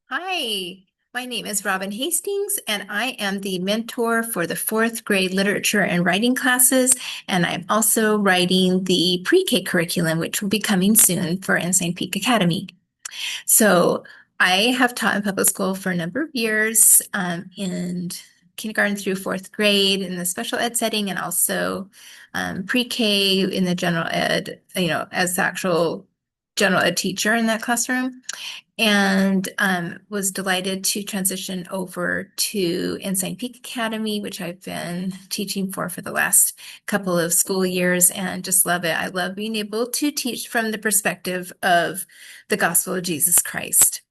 Hi, my name is Robin Hastings, and I am the mentor for the fourth grade literature and writing classes. And I'm also writing the pre-K curriculum, which will be coming soon for Ensign Peak Academy. So I have taught in public school for a number of years, in kindergarten through fourth grade in the special ed setting, and also pre-K in the general ed, as the actual general ed teacher in that classroom, and was delighted to transition over to Ensign Peak Academy, which I've been teaching for the last couple of school years, and just love it. I love being able to teach from the perspective of the gospel of Jesus Christ.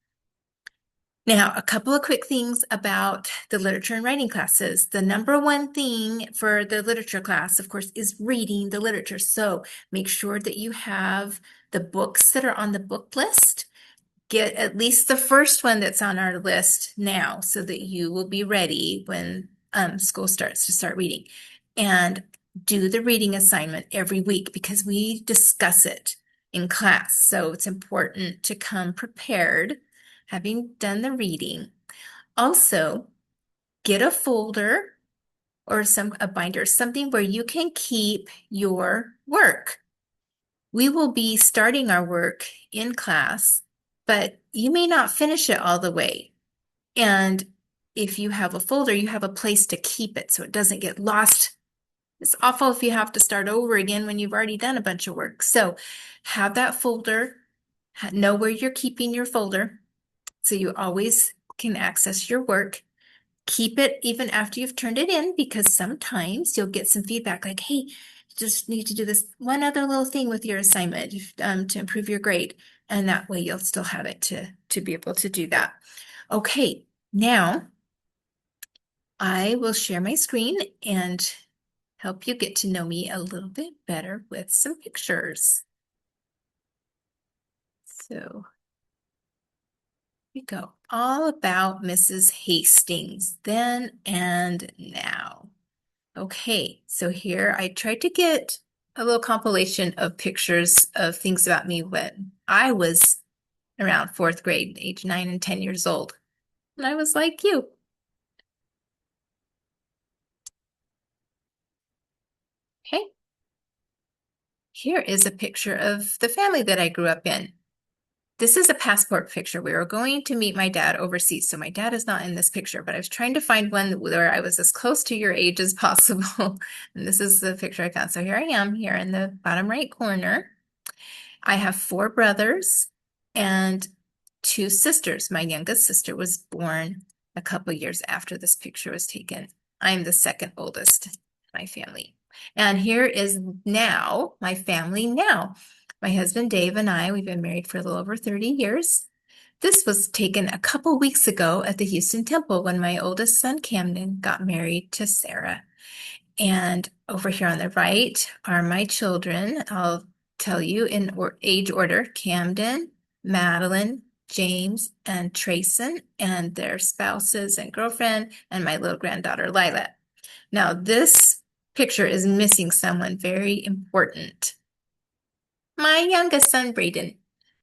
Now, a couple of quick things about the literature and writing classes. The number one thing for the literature class, of course, is reading the literature. So make sure that you have the books that are on the book list. Get at least the first one that's on our list now so that you will be ready when school starts to start reading. And do the reading assignment every week because we discuss it in class. So it's important to come prepared, having done the reading. Also, get a folder or a binder, something where you can keep your work. We will be starting our work in class, but you may not finish it all the way. And if you have a folder, you have a place to keep it so it doesn't get lost. It's awful if you have to start over again when you've already done a bunch of work. So have that folder, know where you're keeping your folder so you always can access your work. Keep it even after you've turned it in, because sometimes you'll get some feedback like, hey, you just need to do this one other little thing with your assignment to improve your grade. And that way you'll still have it to be able to do that. Okay, now I will share my screen and help you get to know me a little bit better with some pictures. So we go. All about Mrs. Hastings, then and now. Okay, so here I tried to get a little compilation of pictures of things about me when I was around fourth grade, age 9 and 10 years old. And I was like you. Okay, here is a picture of the family that I grew up in. This is a passport picture. We were going to meet my dad overseas, so my dad is not in this picture, but I was trying to find one where I was as close to your age as possible. And this is the picture I found. So here I am, here in the bottom right corner. I have four brothers and two sisters. My youngest sister was born a couple years after this picture was taken. I'm the second oldest in my family. And here is now my family now. My husband Dave and I, we've been married for a little over 30 years. This was taken a couple weeks ago at the Houston Temple when my oldest son Camden got married to Sarah. And over here on the right are my children. I'll tell you in age order: Camden, Madeline, James, and Trayson, and their spouses and girlfriend, and my little granddaughter, Lila. Now, this picture is missing someone very important. My youngest son, Braden,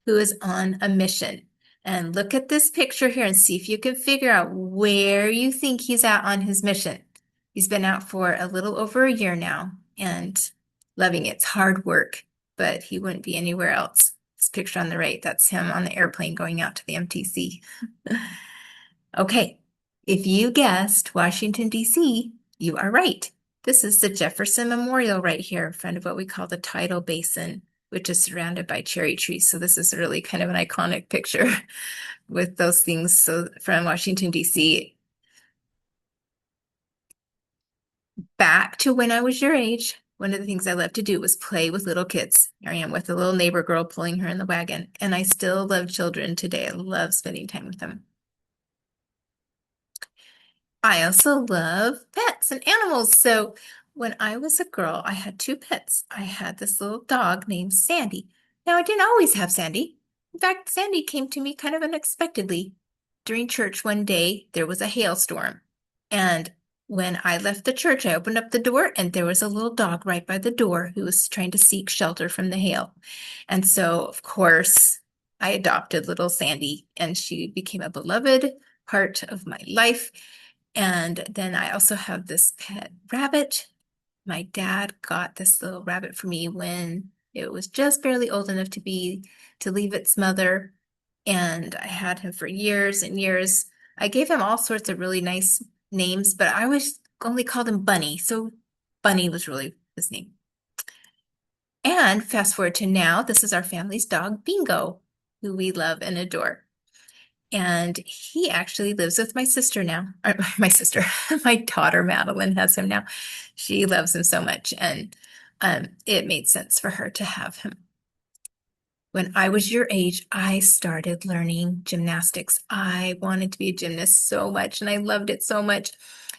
who is on a mission. And look at this picture here and see if you can figure out where you think he's at on his mission. He's been out for a little over a year now and loving it. It's hard work, but he wouldn't be anywhere else. This picture on the right, that's him on the airplane going out to the MTC. Okay, if you guessed Washington, D.C., you are right. This is the Jefferson Memorial right here in front of what we call the tidal basin, which is surrounded by cherry trees. So this is really kind of an iconic picture with those things. So from Washington, D.C. Back to when I was your age, one of the things I loved to do was play with little kids. Here I am with a little neighbor girl pulling her in the wagon. And I still love children today. I love spending time with them. I also love pets and animals. So when I was a girl, I had two pets. I had this little dog named Sandy. Now, I didn't always have Sandy. In fact, Sandy came to me kind of unexpectedly. During church one day, there was a hailstorm. And when I left the church, I opened up the door and there was a little dog right by the door who was trying to seek shelter from the hail. And so, of course, I adopted little Sandy, and she became a beloved part of my life. And then I also have this pet rabbit. My dad got this little rabbit for me when it was just barely old enough to leave its mother. And I had him for years and years. I gave him all sorts of really nice names, but I was only called him Bunny. So Bunny was really his name. And fast forward to now, this is our family's dog, Bingo, who we love and adore. And he actually lives with my sister now. Or my sister, my daughter Madeline has him now. She loves him so much, and it made sense for her to have him. When I was your age, I started learning gymnastics. I wanted to be a gymnast so much, and I loved it so much.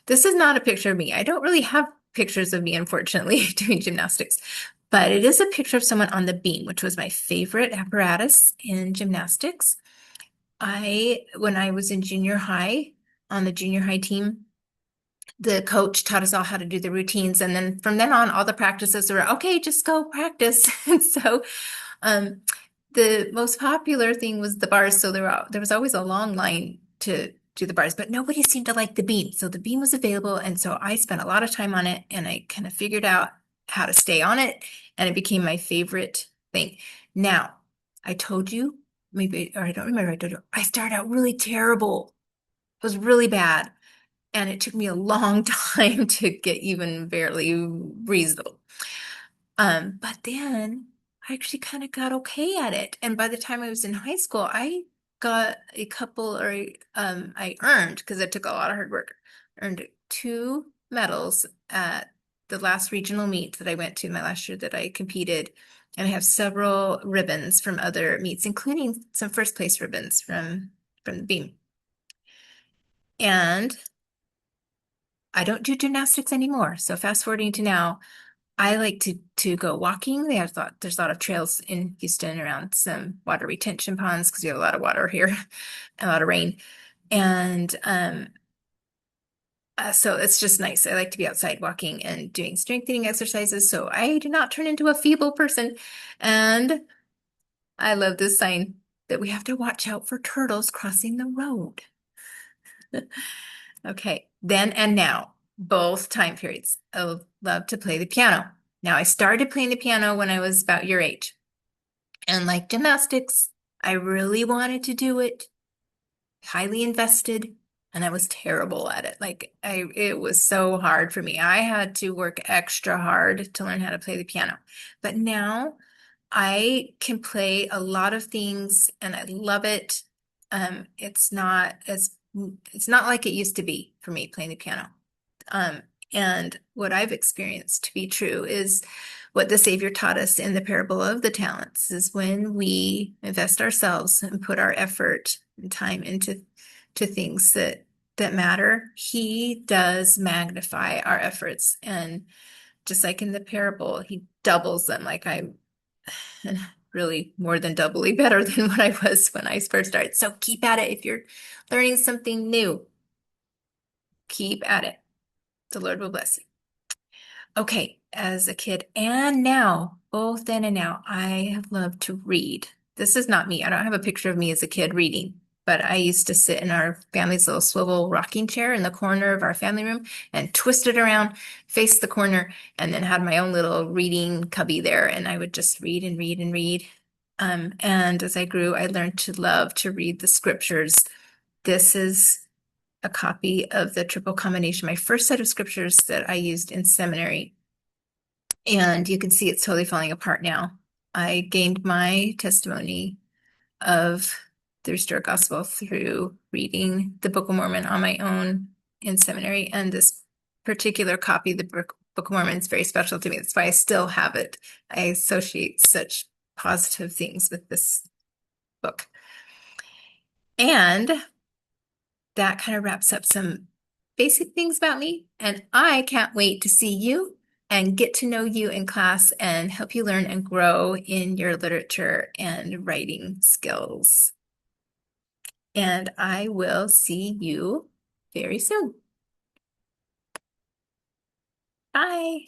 This is not a picture of me. I don't really have pictures of me, unfortunately, doing gymnastics, but it is a picture of someone on the beam, which was my favorite apparatus in gymnastics. When I was in junior high, on the junior high team, the coach taught us all how to do the routines. And then from then on, all the practices were, okay, just go practice. And so um, the most popular thing was the bars. So there was always a long line to do the bars, but nobody seemed to like the beam. So the beam was available. And so I spent a lot of time on it, and I kind of figured out how to stay on it. And it became my favorite thing. Now, I told you, maybe, or I don't remember, I told you, I started out really terrible. It was really bad. And it took me a long time to get even barely reasonable. But then I actually kind of got okay at it. And by the time I was in high school, I got a couple, or I earned, because it took a lot of hard work, earned 2 medals at the last regional meet that I went to my last year that I competed. And I have several ribbons from other meets, including some first place ribbons from the beam. And I don't do gymnastics anymore. So fast forwarding to now, I like to go walking. There's a lot of trails in Houston around some water retention ponds because we have a lot of water here, a lot of rain. And so it's just nice. I like to be outside walking and doing strengthening exercises so I do not turn into a feeble person. And I love this sign that we have to watch out for turtles crossing the road. Okay, then and now, both time periods. I love to play the piano. Now, I started playing the piano when I was about your age. And like gymnastics, I really wanted to do it, highly invested, and I was terrible at it. It was so hard for me. I had to work extra hard to learn how to play the piano. But now I can play a lot of things and I love it. It's not like it used to be for me playing the piano. Um, and what I've experienced to be true is what the Savior taught us in the parable of the talents is when we invest ourselves and put our effort and time into things that matter, He does magnify our efforts. And just like in the parable, He doubles them. Like I'm really more than doubly better than what I was when I first started. So keep at it. If you're learning something new, keep at it. The Lord will bless you. Okay, as a kid and now, both then and now, I have loved to read. This is not me. I don't have a picture of me as a kid reading, but I used to sit in our family's little swivel rocking chair in the corner of our family room and twist it around, face the corner, and then had my own little reading cubby there. And I would just read and read and read. And as I grew, I learned to love to read the scriptures. This is a copy of the triple combination, my first set of scriptures that I used in seminary. And you can see it's totally falling apart now. I gained my testimony of the restored gospel through reading the Book of Mormon on my own in seminary. And this particular copy, the Book of Mormon, is very special to me. That's why I still have it. I associate such positive things with this book. And that kind of wraps up some basic things about me. And I can't wait to see you and get to know you in class and help you learn and grow in your literature and writing skills. And I will see you very soon. Bye.